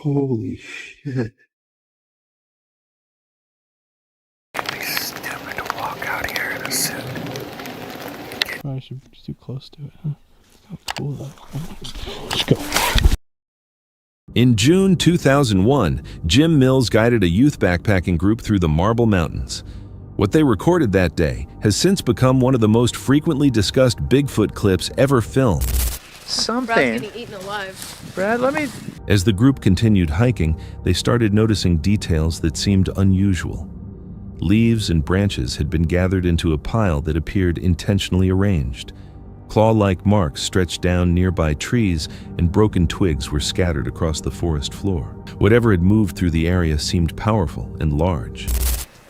Holy shit. Stupid to walk out here in a suit. Probably should be too close to it, huh? How cool though. Let's go. In June 2001, Jim Mills guided a youth backpacking group through the Marble Mountains. What they recorded that day has since become one of the most frequently discussed Bigfoot clips ever filmed. Something. Brad's getting eaten alive. Brad, let me... As the group continued hiking, they started noticing details that seemed unusual. Leaves and branches had been gathered into a pile that appeared intentionally arranged. Claw-like marks stretched down nearby trees, and broken twigs were scattered across the forest floor. Whatever had moved through the area seemed powerful and large.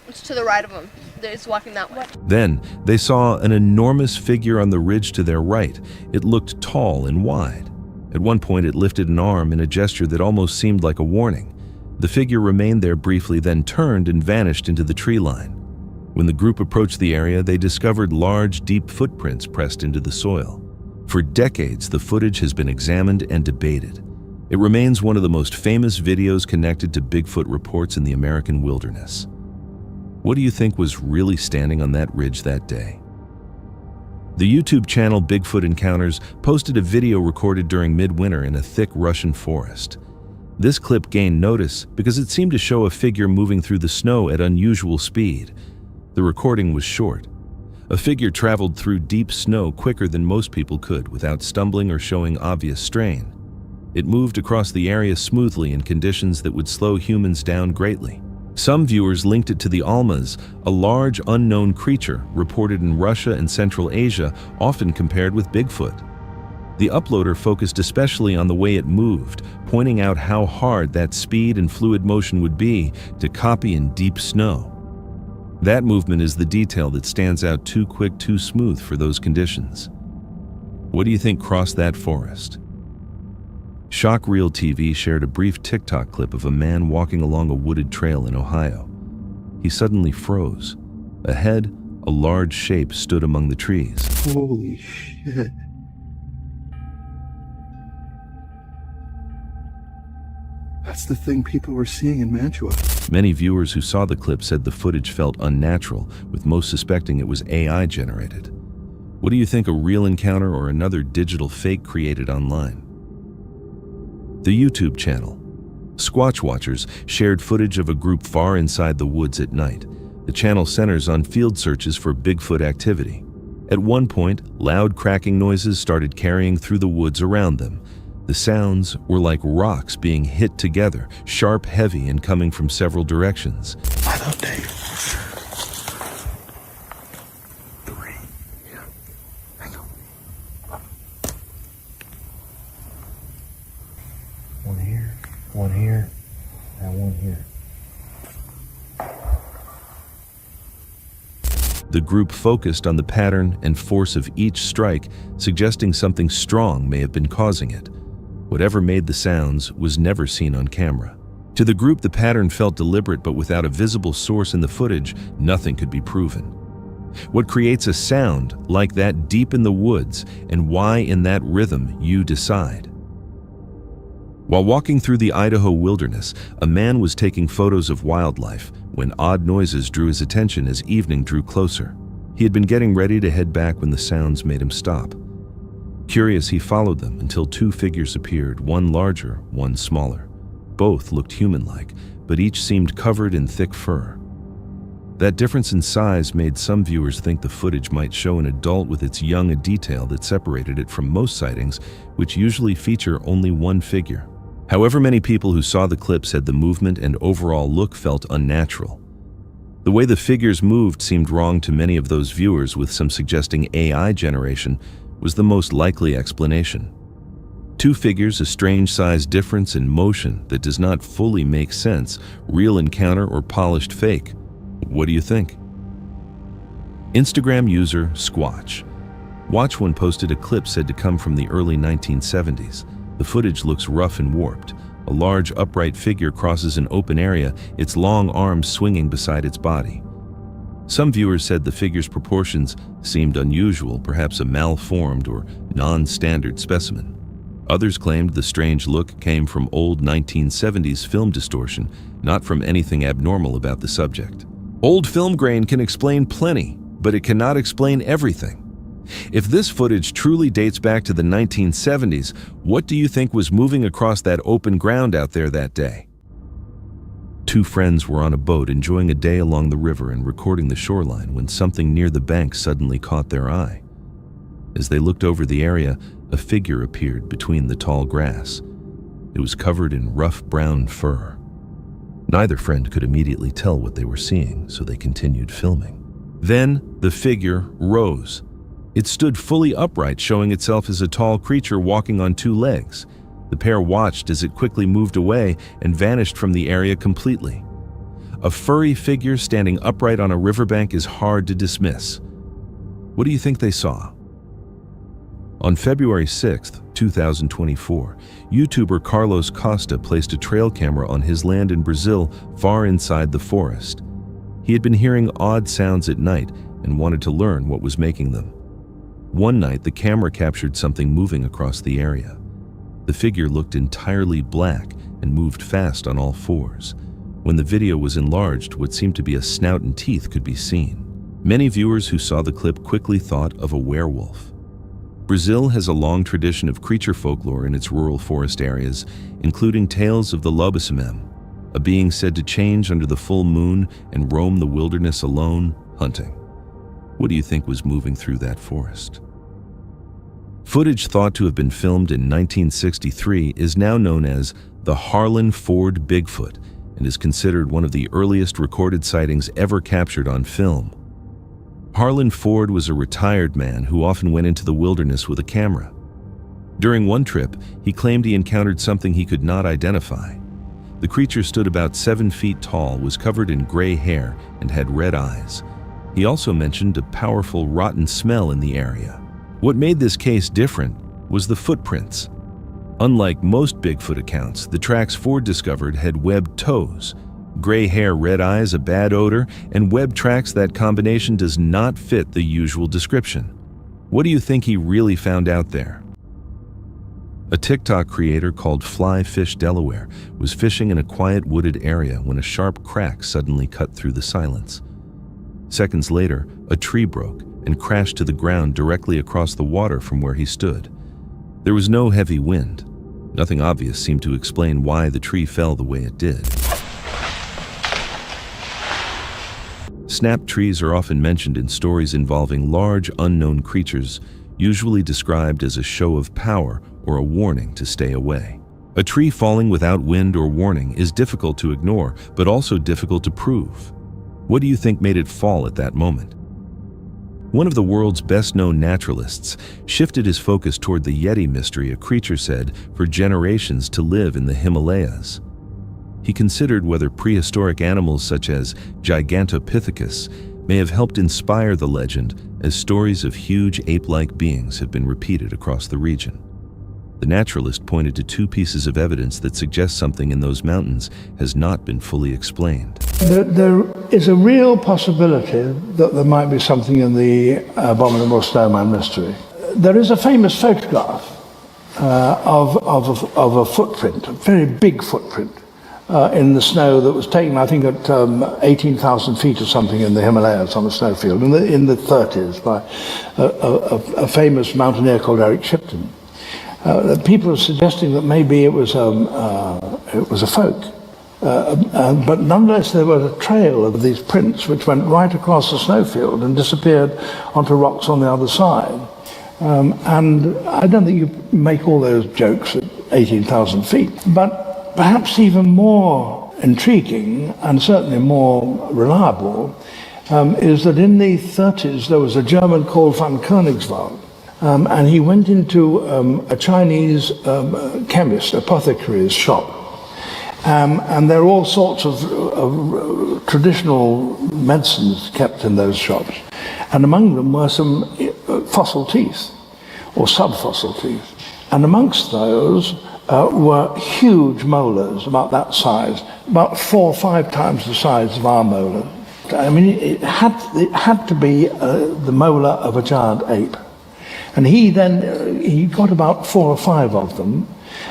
It's to the right of him. It's walking that way. Then, they saw an enormous figure on the ridge to their right. It looked tall and wide. At one point, it lifted an arm in a gesture that almost seemed like a warning. The figure remained there briefly, then turned and vanished into the tree line. When the group approached the area, they discovered large, deep footprints pressed into the soil. For decades, the footage has been examined and debated. It remains one of the most famous videos connected to Bigfoot reports in the American wilderness. What do you think was really standing on that ridge that day? The YouTube channel Bigfoot Encounters posted a video recorded during midwinter in a thick Russian forest. This clip gained notice because it seemed to show a figure moving through the snow at unusual speed. The recording was short. A figure traveled through deep snow quicker than most people could without stumbling or showing obvious strain. It moved across the area smoothly in conditions that would slow humans down greatly. Some viewers linked it to the Almas, a large unknown creature reported in Russia and Central Asia, often compared with Bigfoot. The uploader focused especially on the way it moved, pointing out how hard that speed and fluid motion would be to copy in deep snow. That movement is the detail that stands out too quick, too smooth for those conditions. What do you think crossed that forest? Shock Reel TV shared a brief TikTok clip of a man walking along a wooded trail in Ohio. He suddenly froze. Ahead, a large shape stood among the trees. Holy shit. That's the thing people were seeing in Mantua. Many viewers who saw the clip said the footage felt unnatural, with most suspecting it was AI generated. What do you think, a real encounter or another digital fake created online? The YouTube channel Squatch Watchers shared footage of a group far inside the woods at night. The channel centers on field searches for Bigfoot activity. At one point, loud cracking noises started carrying through the woods around them. The sounds were like rocks being hit together, sharp, heavy, and coming from several directions. I love Dave. 3. Yeah. Hang on. One here, and one here. The group focused on the pattern and force of each strike, suggesting something strong may have been causing it. Whatever made the sounds was never seen on camera. To the group, the pattern felt deliberate, but without a visible source in the footage, nothing could be proven. What creates a sound like that deep in the woods, and why in that rhythm, you decide. While walking through the Idaho wilderness, a man was taking photos of wildlife when odd noises drew his attention as evening drew closer. He had been getting ready to head back when the sounds made him stop. Curious, he followed them until 2 figures appeared, one larger, one smaller. Both looked human-like, but each seemed covered in thick fur. That difference in size made some viewers think the footage might show an adult with its young, a detail that separated it from most sightings, which usually feature only one figure. However, many people who saw the clip said the movement and overall look felt unnatural. The way the figures moved seemed wrong to many of those viewers, with some suggesting AI generation was the most likely explanation. 2 figures, a strange size difference in motion that does not fully make sense, real encounter or polished fake. What do you think? Instagram user Squatch Watch One posted a clip said to come from the early 1970s. The footage looks rough and warped. A large upright figure crosses an open area, its long arms swinging beside its body. Some viewers said the figure's proportions seemed unusual, perhaps a malformed or non-standard specimen. Others claimed the strange look came from old 1970s film distortion, not from anything abnormal about the subject. Old film grain can explain plenty, but it cannot explain everything. If this footage truly dates back to the 1970s, what do you think was moving across that open ground out there that day? Two friends were on a boat enjoying a day along the river and recording the shoreline when something near the bank suddenly caught their eye. As they looked over the area, a figure appeared between the tall grass. It was covered in rough brown fur. Neither friend could immediately tell what they were seeing, so they continued filming. Then the figure rose. It stood fully upright, showing itself as a tall creature walking on two legs. The pair watched as it quickly moved away and vanished from the area completely. A furry figure standing upright on a riverbank is hard to dismiss. What do you think they saw? On February 6, 2024, YouTuber Carlos Costa placed a trail camera on his land in Brazil, far inside the forest. He had been hearing odd sounds at night and wanted to learn what was making them. One night, the camera captured something moving across the area. The figure looked entirely black and moved fast on all fours. When the video was enlarged, what seemed to be a snout and teeth could be seen. Many viewers who saw the clip quickly thought of a werewolf. Brazil has a long tradition of creature folklore in its rural forest areas, including tales of the lobisomem, a being said to change under the full moon and roam the wilderness alone, hunting. What do you think was moving through that forest? Footage thought to have been filmed in 1963 is now known as the Harlan Ford Bigfoot and is considered one of the earliest recorded sightings ever captured on film. Harlan Ford was a retired man who often went into the wilderness with a camera. During one trip, he claimed he encountered something he could not identify. The creature stood about 7 feet tall, was covered in gray hair, and had red eyes. He also mentioned a powerful rotten smell in the area. What made this case different was the footprints. Unlike most Bigfoot accounts, the tracks Ford discovered had webbed toes. Gray hair, red eyes, a bad odor, and webbed tracks. That combination does not fit the usual description. What do you think he really found out there? A TikTok creator called Fly Fish Delaware was fishing in a quiet wooded area when a sharp crack suddenly cut through the silence. Seconds later, a tree broke and crashed to the ground directly across the water from where he stood. There was no heavy wind. Nothing obvious seemed to explain why the tree fell the way it did. Snap trees are often mentioned in stories involving large, unknown creatures, usually described as a show of power or a warning to stay away. A tree falling without wind or warning is difficult to ignore, but also difficult to prove. What do you think made it fall at that moment? One of the world's best-known naturalists shifted his focus toward the Yeti mystery a creature said for generations to live in the Himalayas. He considered whether prehistoric animals such as Gigantopithecus may have helped inspire the legend, as stories of huge ape-like beings have been repeated across the region. The naturalist pointed to two pieces of evidence that suggest something in those mountains has not been fully explained. There is a real possibility that there might be something in the abominable snowman mystery. There is a famous photograph of a footprint, a very big footprint, in the snow that was taken, I think, at 18,000 feet or something in the Himalayas on a snowfield in the 30s by a famous mountaineer called Eric Shipton. People are suggesting that maybe it was a folk, but nonetheless there was a trail of these prints which went right across the snowfield and disappeared onto rocks on the other side. And I don't think you make all those jokes at 18,000 feet, but perhaps even more intriguing and certainly more reliable is that in the 30s there was a German called von Königswald, and he went into a Chinese chemist, apothecary's shop, and there are all sorts of traditional medicines kept in those shops, and among them were some fossil teeth or subfossil teeth, and amongst those were huge molars about that size, about 4 or 5 times the size of our molar. I mean, it had to be the molar of a giant ape. And he got about 4 or 5 of them.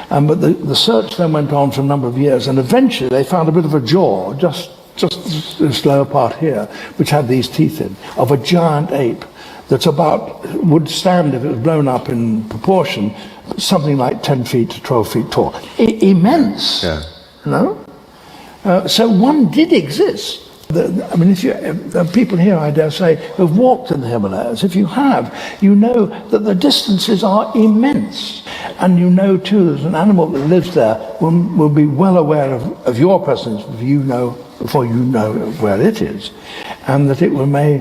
But the search then went on for a number of years, and eventually they found a bit of a jaw, just this lower part here, which had these teeth in, of a giant ape that's would stand, if it was blown up in proportion, something like 10 feet to 12 feet tall. Immense, Yeah. you know? So one did exist. I mean, people here, I dare say, have walked in the Himalayas. If you have, you know that the distances are immense. And you know, too, that an animal that lives there will be well aware of your presence before you know where it is, and that it may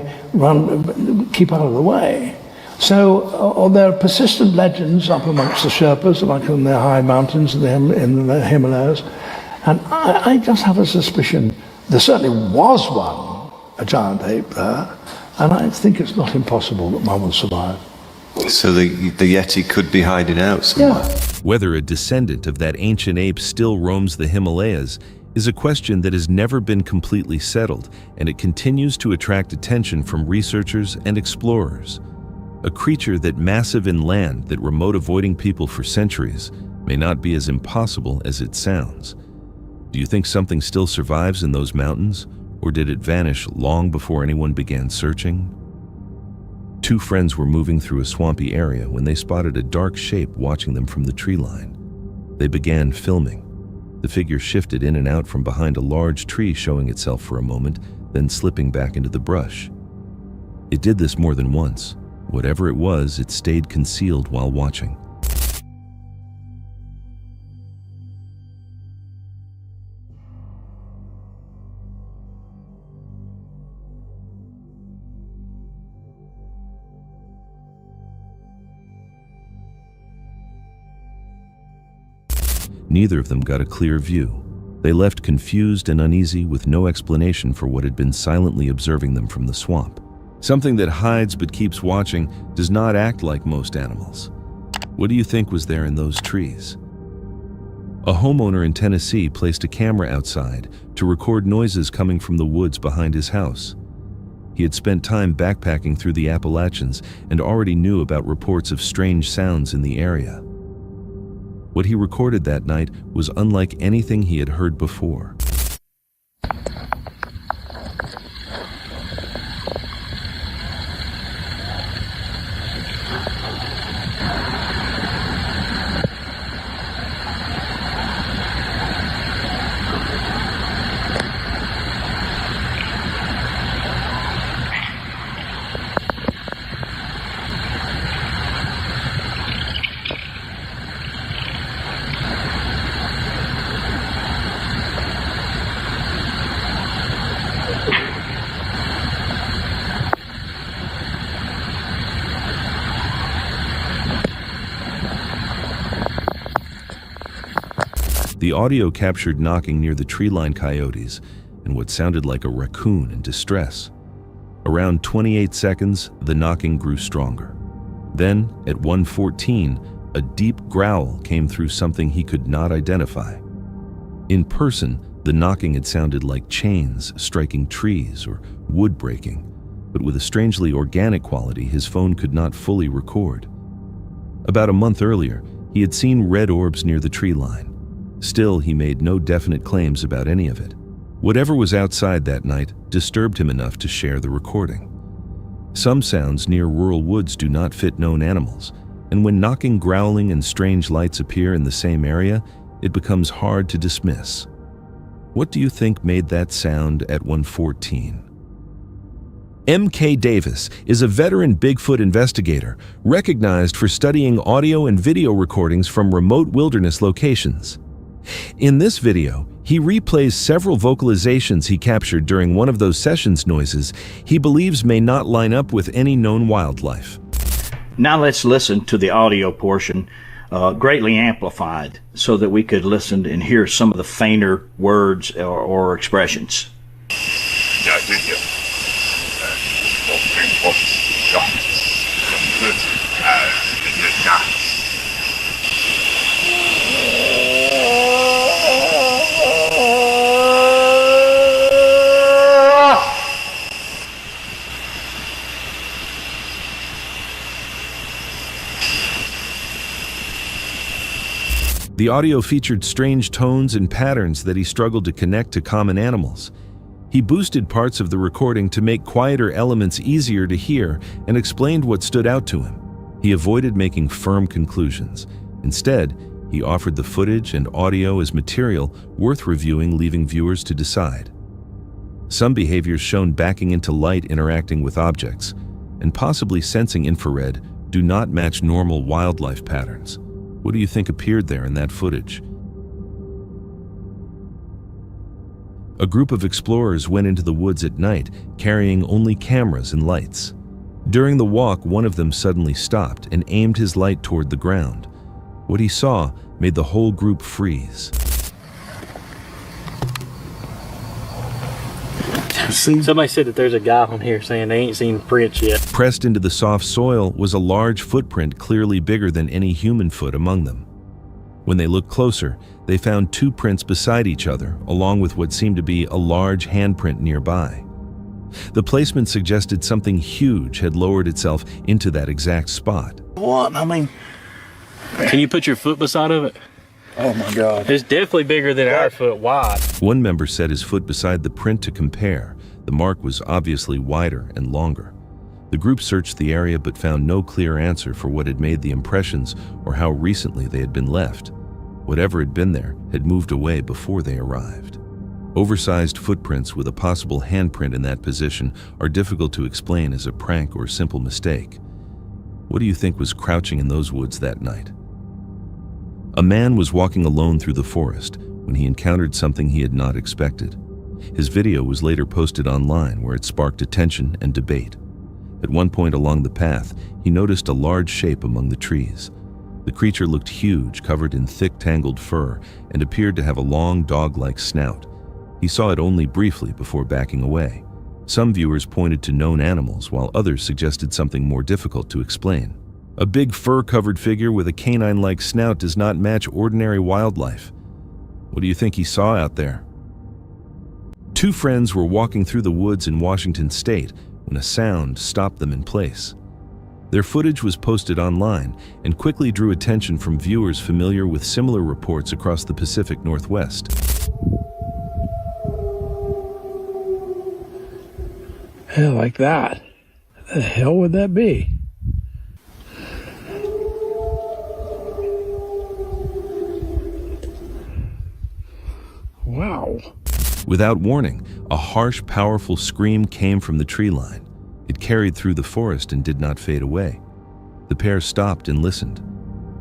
keep out of the way. So there are persistent legends up amongst the Sherpas, like in the high mountains in the Himalayas. And I just have a suspicion there certainly was one, a giant ape there, and I think it's not impossible that one will survive. So the Yeti could be hiding out somewhere. Yeah. Whether a descendant of that ancient ape still roams the Himalayas is a question that has never been completely settled, and it continues to attract attention from researchers and explorers. A creature that massive in land, that remote avoiding people for centuries, may not be as impossible as it sounds. Do you think something still survives in those mountains, or did it vanish long before anyone began searching? 2 friends were moving through a swampy area when they spotted a dark shape watching them from the tree line. They began filming. The figure shifted in and out from behind a large tree, showing itself for a moment, then slipping back into the brush. It did this more than once. Whatever it was, it stayed concealed while watching. Neither of them got a clear view. They left confused and uneasy, with no explanation for what had been silently observing them from the swamp. Something that hides but keeps watching does not act like most animals. What do you think was there in those trees? A homeowner in Tennessee placed a camera outside to record noises coming from the woods behind his house. He had spent time backpacking through the Appalachians and already knew about reports of strange sounds in the area. What he recorded that night was unlike anything he had heard before. The audio captured knocking near the tree-line coyotes and what sounded like a raccoon in distress. Around 28 seconds, the knocking grew stronger. Then, at 1:14, a deep growl came through something he could not identify. In person, the knocking had sounded like chains striking trees or wood breaking, but with a strangely organic quality his phone could not fully record. About a month earlier, he had seen red orbs near the tree line. Still, he made no definite claims about any of it. Whatever was outside that night disturbed him enough to share the recording. Some sounds near rural woods do not fit known animals, and when knocking, growling, and strange lights appear in the same area, it becomes hard to dismiss. What do you think made that sound at 1:14? M.K. Davis is a veteran Bigfoot investigator, recognized for studying audio and video recordings from remote wilderness locations. In this video, he replays several vocalizations he captured during one of those sessions noises he believes may not line up with any known wildlife. Now let's listen to the audio portion, greatly amplified, so that we could listen and hear some of the fainter words or expressions. The audio featured strange tones and patterns that he struggled to connect to common animals. He boosted parts of the recording to make quieter elements easier to hear and explained what stood out to him. He avoided making firm conclusions. Instead, he offered the footage and audio as material worth reviewing, leaving viewers to decide. Some behaviors shown backing into light, interacting with objects, and possibly sensing infrared do not match normal wildlife patterns. What do you think appeared there in that footage? A group of explorers went into the woods at night, carrying only cameras and lights. During the walk, one of them suddenly stopped and aimed his light toward the ground. What he saw made the whole group freeze. Somebody said that there's a guy on here saying they ain't seen prints yet. Pressed into the soft soil was a large footprint clearly bigger than any human foot among them. When they looked closer, they found two prints beside each other, along with what seemed to be a large handprint nearby. The placement suggested something huge had lowered itself into that exact spot. What? I mean, can you put your foot beside of it? Oh my God. It's definitely bigger than our foot wide. One member set his foot beside the print to compare. The mark was obviously wider and longer. The group searched the area but found no clear answer for what had made the impressions or how recently they had been left. Whatever had been there had moved away before they arrived. Oversized footprints with a possible handprint in that position are difficult to explain as a prank or simple mistake. What do you think was crouching in those woods that night? A man was walking alone through the forest when he encountered something he had not expected. His video was later posted online, where it sparked attention and debate. At one point along the path, he noticed a large shape among the trees. The creature looked huge, covered in thick, tangled fur, and appeared to have a long, dog-like snout. He saw it only briefly before backing away. Some viewers pointed to known animals, while others suggested something more difficult to explain. A big fur-covered figure with a canine-like snout does not match ordinary wildlife. What do you think he saw out there? Two friends were walking through the woods in Washington State when a sound stopped them in place. Their footage was posted online and quickly drew attention from viewers familiar with similar reports across the Pacific Northwest. Hell, like that. What the hell would that be? Wow. Without warning, a harsh, powerful scream came from the tree line. It carried through the forest and did not fade away. The pair stopped and listened.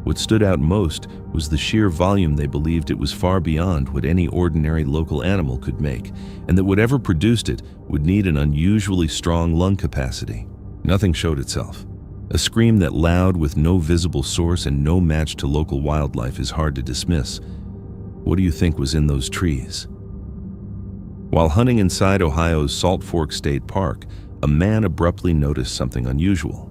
What stood out most was the sheer volume. They believed it was far beyond what any ordinary local animal could make, and that whatever produced it would need an unusually strong lung capacity. Nothing showed itself. A scream that loud with no visible source and no match to local wildlife is hard to dismiss. What do you think was in those trees? While hunting inside Ohio's Salt Fork State Park, a man abruptly noticed something unusual.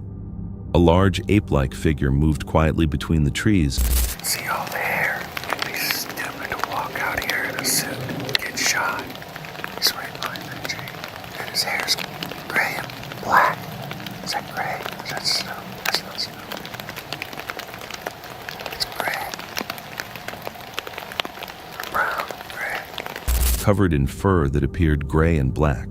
A large ape-like figure moved quietly between the trees. See all the hair. It'd be stupid to walk out here in a suit and get shot. He's right behind that tree. And his hair's gray and black. Is that gray? Is that snow? That's not snow. It's gray. Brown, gray. Covered in fur that appeared gray and black.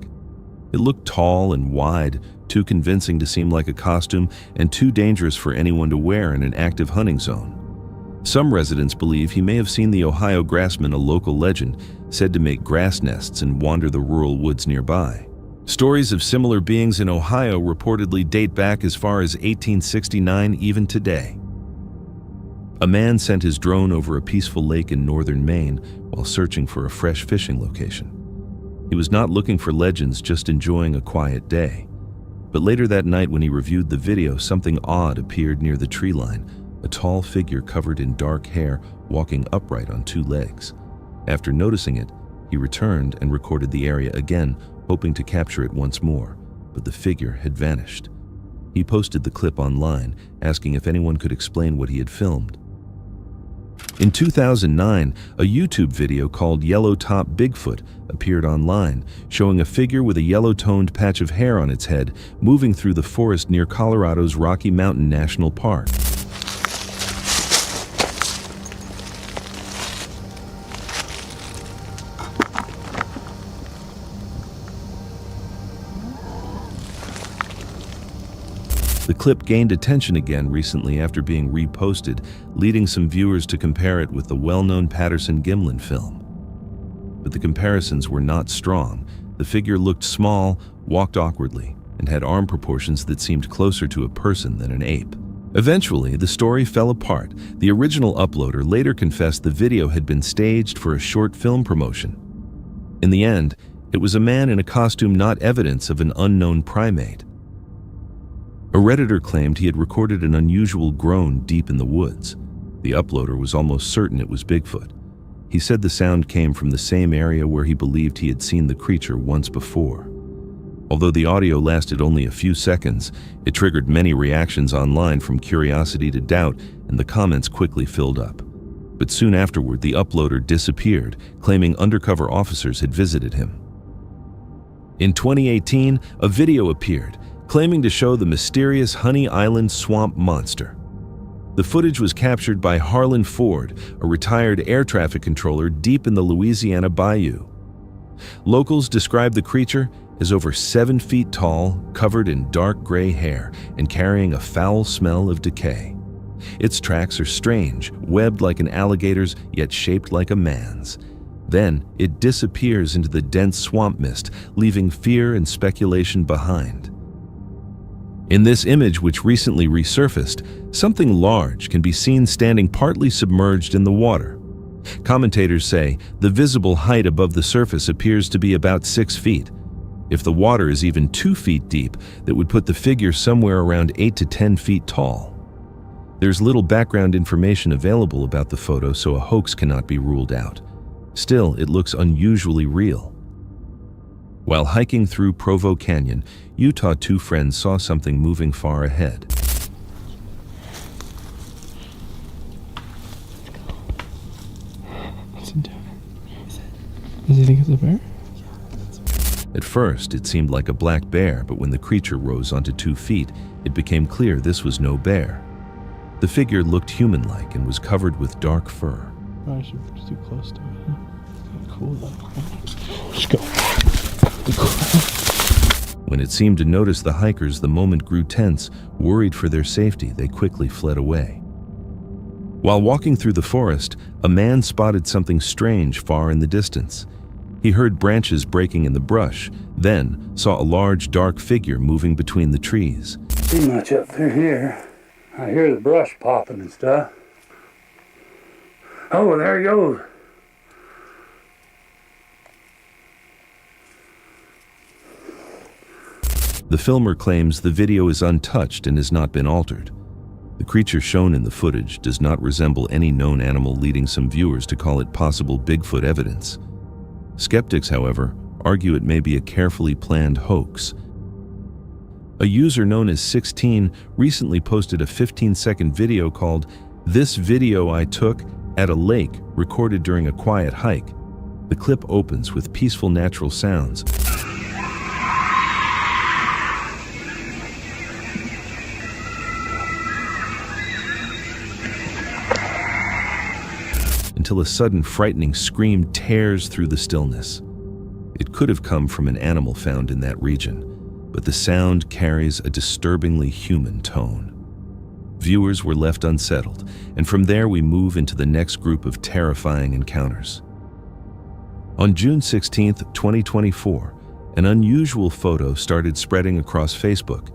It looked tall and wide, too convincing to seem like a costume and too dangerous for anyone to wear in an active hunting zone. Some residents believe he may have seen the Ohio grassman, a local legend, said to make grass nests and wander the rural woods nearby. Stories of similar beings in Ohio reportedly date back as far as 1869, even today. A man sent his drone over a peaceful lake in northern Maine while searching for a fresh fishing location. He was not looking for legends, just enjoying a quiet day. But later that night, when he reviewed the video, something odd appeared near the tree line, a tall figure covered in dark hair walking upright on two legs. After noticing it, he returned and recorded the area again, hoping to capture it once more, but the figure had vanished. He posted the clip online, asking if anyone could explain what he had filmed. In 2009, a YouTube video called Yellow Top Bigfoot appeared online, showing a figure with a yellow-toned patch of hair on its head moving through the forest near Colorado's Rocky Mountain National Park. The clip gained attention again recently after being reposted, leading some viewers to compare it with the well-known Patterson-Gimlin film. But the comparisons were not strong. The figure looked small, walked awkwardly, and had arm proportions that seemed closer to a person than an ape. Eventually, the story fell apart. The original uploader later confessed the video had been staged for a short film promotion. In the end, it was a man in a costume, not evidence of an unknown primate. A Redditor claimed he had recorded an unusual groan deep in the woods. The uploader was almost certain it was Bigfoot. He said the sound came from the same area where he believed he had seen the creature once before. Although the audio lasted only a few seconds, it triggered many reactions online, from curiosity to doubt, and the comments quickly filled up. But soon afterward, the uploader disappeared, claiming undercover officers had visited him. In 2018, a video appeared, claiming to show the mysterious Honey Island swamp monster. The footage was captured by Harlan Ford, a retired air traffic controller deep in the Louisiana bayou. Locals described the creature as over 7 feet tall, covered in dark gray hair, and carrying a foul smell of decay. Its tracks are strange, webbed like an alligator's, yet shaped like a man's. Then it disappears into the dense swamp mist, leaving fear and speculation behind. In this image, which recently resurfaced, something large can be seen standing partly submerged in the water. Commentators say the visible height above the surface appears to be about 6 feet. If the water is even 2 feet deep, that would put the figure somewhere around 8 to 10 feet tall. There's little background information available about the photo, so a hoax cannot be ruled out. Still, it looks unusually real. While hiking through Provo Canyon, Utah, 2 friends saw something moving far ahead. What's he doing? Does he think it's a bear? At first, it seemed like a black bear, but when the creature rose onto 2 feet, it became clear this was no bear. The figure looked human-like and was covered with dark fur. Probably should be too close to it. Huh? Cool though. Let's go. When it seemed to notice the hikers, the moment grew tense. Worried for their safety, they quickly fled away. While walking through the forest, a man spotted something strange far in the distance. He heard branches breaking in the brush, then saw a large dark figure moving between the trees. See much up through here. I hear the brush popping and stuff. Oh, there he goes. The filmer claims the video is untouched and has not been altered. The creature shown in the footage does not resemble any known animal, leading some viewers to call it possible Bigfoot evidence. Skeptics, however, argue it may be a carefully planned hoax. A user known as 16 recently posted a 15-second video called "This Video I Took at a Lake Recorded During a Quiet Hike." The clip opens with peaceful natural sounds, until a sudden frightening scream tears through the stillness. It could have come from an animal found in that region, but the sound carries a disturbingly human tone. Viewers were left unsettled, and from there we move into the next group of terrifying encounters. On June 16, 2024, an unusual photo started spreading across Facebook.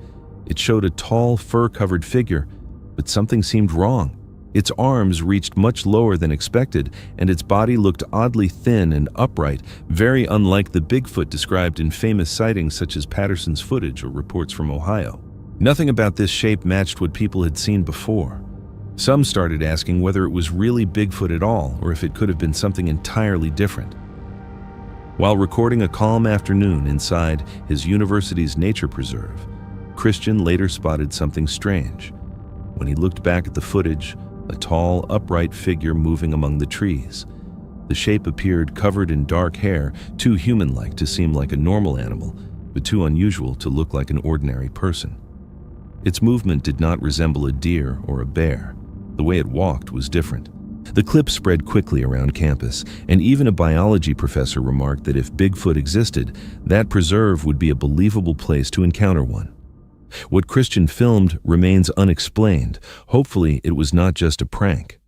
It showed a tall, fur-covered figure, but something seemed wrong. Its arms reached much lower than expected, and its body looked oddly thin and upright, very unlike the Bigfoot described in famous sightings such as Patterson's footage or reports from Ohio. Nothing about this shape matched what people had seen before. Some started asking whether it was really Bigfoot at all, or if it could have been something entirely different. While recording a calm afternoon inside his university's nature preserve, Christian later spotted something strange. When he looked back at the footage, a tall, upright figure moving among the trees. The shape appeared covered in dark hair, too human-like to seem like a normal animal, but too unusual to look like an ordinary person. Its movement did not resemble a deer or a bear. The way it walked was different. The clip spread quickly around campus, and even a biology professor remarked that if Bigfoot existed, that preserve would be a believable place to encounter one. What Christian filmed remains unexplained. Hopefully, it was not just a prank.